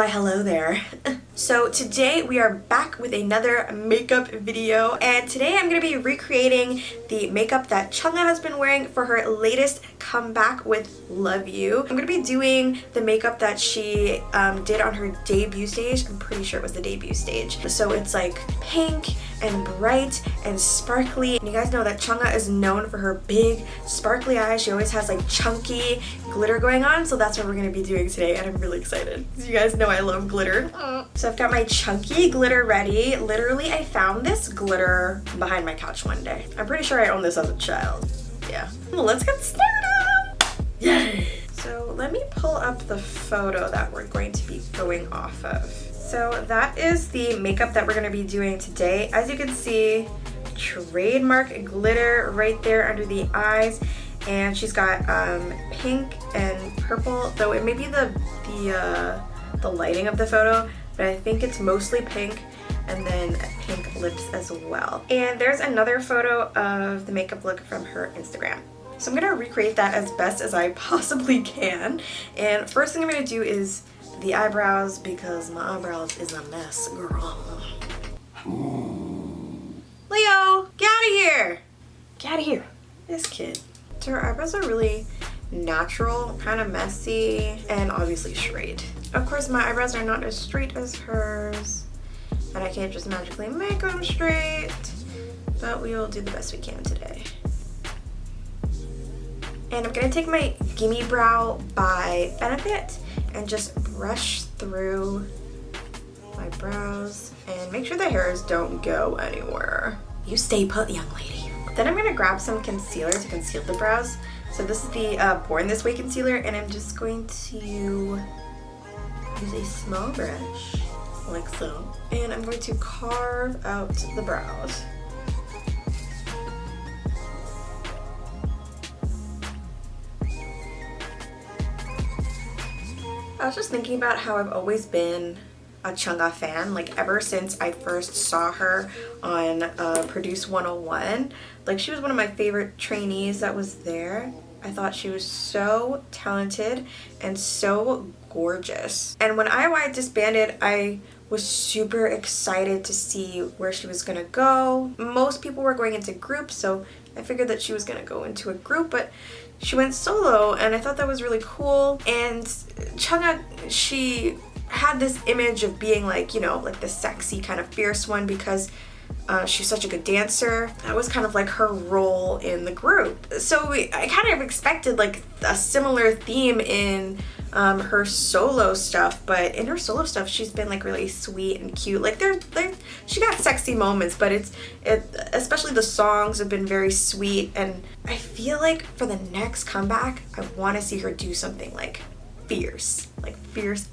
Why hello there. So today we are back with another makeup video, and today I'm going to be recreating the makeup that Chungha has been wearing for her latest comeback with Love You. I'm going to be doing the makeup that she did on her debut stage. I'm pretty sure it was the debut stage. So it's like pink and bright and sparkly. And you guys know that Chungha is known for her big sparkly eyes. She always has like chunky glitter going on, so that's what we're going to be doing today, and I'm really excited. You guys know I love glitter. So I've got my chunky glitter ready. Literally, I found this glitter behind my couch one day. I'm pretty sure I owned this as a child. Yeah. Well, let's get started. Yay! So let me pull up the photo that we're going to be going off of. So that is the makeup that we're going to be doing today. As you can see, trademark glitter right there under the eyes. And she's got pink and purple, though it may be the lighting of the photo, but I think it's mostly pink, and then pink lips as well. And there's another photo of the makeup look from her Instagram. So I'm gonna recreate that as best as I possibly can. And first thing I'm gonna do is the eyebrows, because my eyebrows is a mess, girl. Leo, get out of here! Get out of here. This kid. So her eyebrows are really natural, kind of messy, and obviously straight. Of course, my eyebrows are not as straight as hers, and I can't just magically make them straight, but we will do the best we can today. And I'm gonna take my Gimme Brow by Benefit and just brush through my brows and make sure the hairs don't go anywhere. You stay put, young lady. Then I'm gonna grab some concealer to conceal the brows. So this is the Born This Way concealer, and I'm just going to use a small brush, like so. And I'm going to carve out the brows. I was just thinking about how I've always been a Chungha fan, like ever since I first saw her on Produce 101. Like, she was one of my favorite trainees that was there. I thought she was so talented and so gorgeous. And when IOI disbanded, I was super excited to see where she was gonna go. Most people were going into groups, so I figured that she was gonna go into a group, but she went solo, and I thought that was really cool. And Chungha, she had this image of being like, you know, like the sexy kind of fierce one, because she's such a good dancer. That was kind of like her role in the group. So I kind of expected like a similar theme in her solo stuff, but in her solo stuff she's been like really sweet and cute. Like she got sexy moments, but especially the songs have been very sweet, and I feel like for the next comeback I want to see her do something like fierce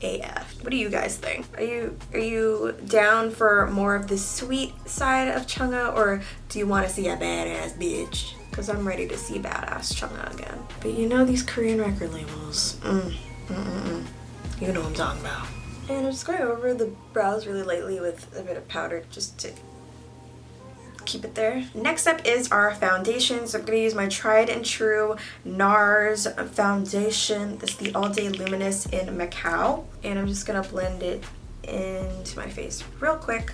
AF. What do you guys think? Are you down for more of the sweet side of Chungha, or do you want to see a badass bitch? Because I'm ready to see badass Chungha again. But you know these Korean record labels. You know what I'm talking about. And I'm just going over the brows really lightly with a bit of powder just to keep it there. Next up is our foundation. So I'm going to use my tried and true NARS foundation. This is the All Day Luminous in Macao. And I'm just going to blend it into my face real quick.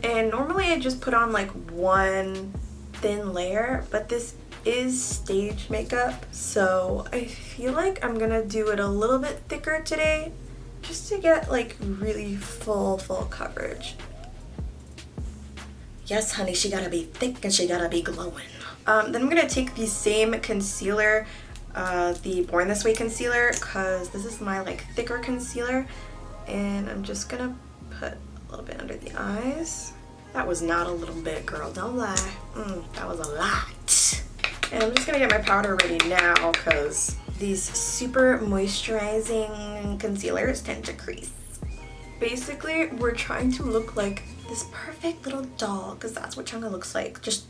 And normally I just put on like one thin layer, but this is stage makeup, so I feel like I'm gonna do it a little bit thicker today just to get like really full coverage. Yes, honey, she gotta be thick and she gotta be glowing. Then I'm gonna take the same concealer, the Born This Way concealer, because this is my like thicker concealer, and I'm just gonna put a little bit under the eyes. That was not a little bit, girl, don't lie. That was a lot. And I'm just gonna get my powder ready now, because these super moisturizing concealers tend to crease. Basically, we're trying to look like this perfect little doll, because that's what Chungha looks like. Just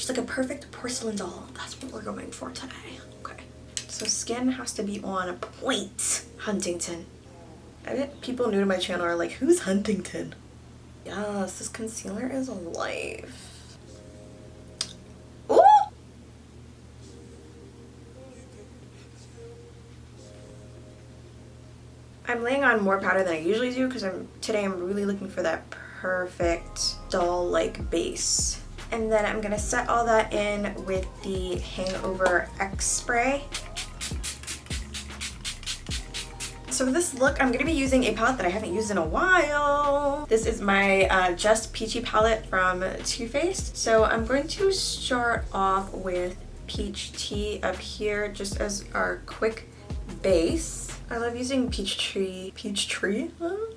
like a perfect porcelain doll. That's what we're going for today. Okay. So skin has to be on point. Huntington. I bet people new to my channel are like, who's Huntington? Yes, this concealer is life. Ooh! I'm laying on more powder than I usually do because today I'm really looking for that perfect doll-like base. And then I'm gonna set all that in with the Hangover X spray. So for this look, I'm gonna be using a palette that I haven't used in a while. This is my Just Peachy palette from Too Faced. So I'm going to start off with Peach Tea up here just as our quick base. I love using Peachtree.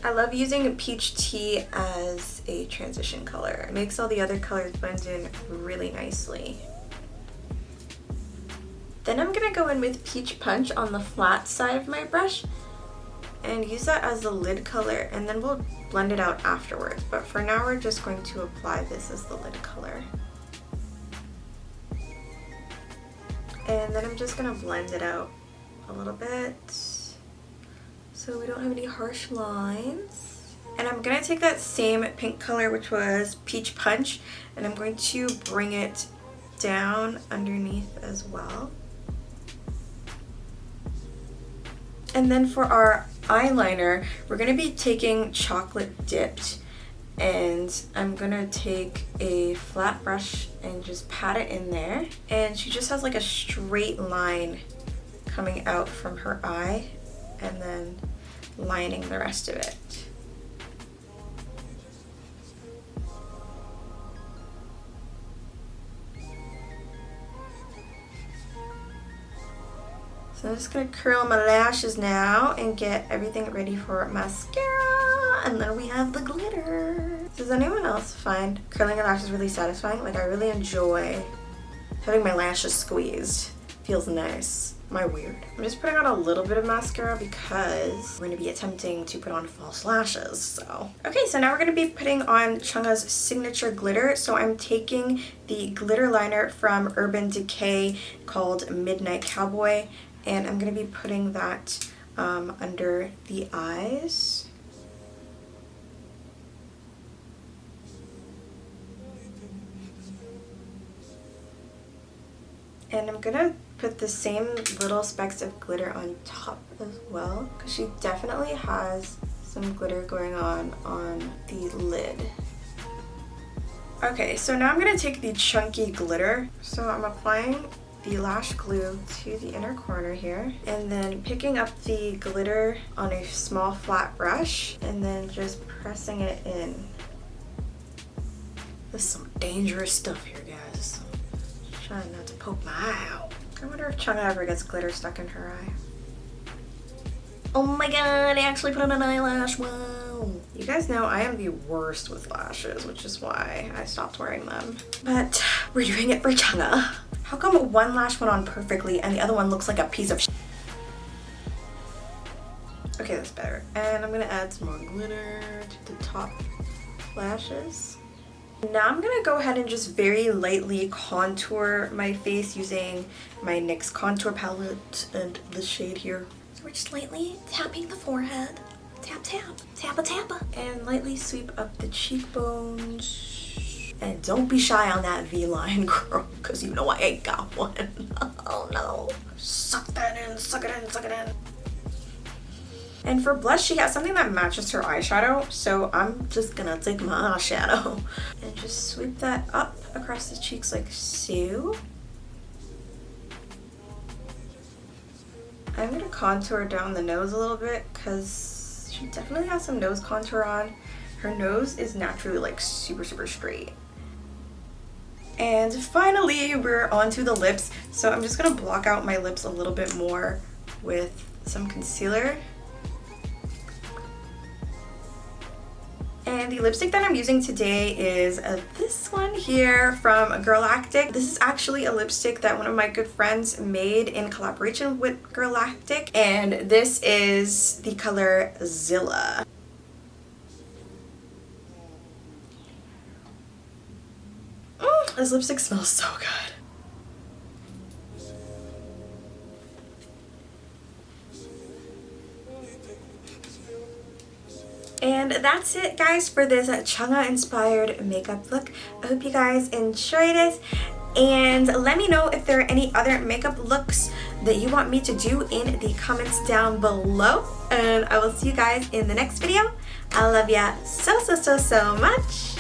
I love using Peach Tea as a transition color. It makes all the other colors blend in really nicely. Then I'm gonna go in with Peach Punch on the flat side of my brush and use that as the lid color, and then we'll blend it out afterwards. But for now, we're just going to apply this as the lid color. And then I'm just gonna blend it out a little bit so we don't have any harsh lines. And I'm gonna take that same pink color, which was Peach Punch, and I'm going to bring it down underneath as well. And then for our eyeliner, we're gonna be taking Chocolate Dipped, and I'm gonna take a flat brush and just pat it in there. And she just has like a straight line coming out from her eye and then lining the rest of it. So I'm just gonna curl my lashes now and get everything ready for mascara, and then we have the glitter. Does anyone else find curling your lashes really satisfying? Like, I really enjoy having my lashes squeezed. Feels nice. Am I weird? I'm just putting on a little bit of mascara because we're gonna be attempting to put on false lashes, so. Okay, so now we're gonna be putting on Chungha's signature glitter. So I'm taking the glitter liner from Urban Decay called Midnight Cowboy, and I'm gonna be putting that under the eyes. And I'm gonna put the same little specks of glitter on top as well, because she definitely has some glitter going on the lid. Okay, so now I'm gonna take the chunky glitter. So I'm applying the lash glue to the inner corner here, and then picking up the glitter on a small flat brush, and then just pressing it in. This is some dangerous stuff here, guys. I'm trying not to poke my eye out. I wonder if Chungha ever gets glitter stuck in her eye. Oh my god, I actually put on an eyelash, wow. You guys know I am the worst with lashes, which is why I stopped wearing them. But we're doing it for Chungha. How come one lash went on perfectly and the other one looks like a piece of shit? Okay, that's better. And I'm gonna add some more glitter to the top lashes. Now I'm gonna go ahead and just very lightly contour my face using my NYX contour palette and this shade here. So we're just lightly tapping the forehead. Tap, tap, tappa, tappa. And lightly sweep up the cheekbones. And don't be shy on that V-line, girl, because you know I ain't got one. Oh no. Suck that in, suck it in, suck it in. And for blush, she has something that matches her eyeshadow, so I'm just gonna take my eyeshadow and just sweep that up across the cheeks like so. I'm gonna contour down the nose a little bit because she definitely has some nose contour on. Her nose is naturally like super straight. And finally, we're onto the lips. So I'm just gonna block out my lips a little bit more with some concealer. And the lipstick that I'm using today is this one here from Girlactik. This is actually a lipstick that one of my good friends made in collaboration with Girlactik, and this is the color Zilla. This lipstick smells so good. And that's it, guys, for this Chungha inspired makeup look. I hope you guys enjoyed it. And let me know if there are any other makeup looks that you want me to do in the comments down below. And I will see you guys in the next video. I love ya so much.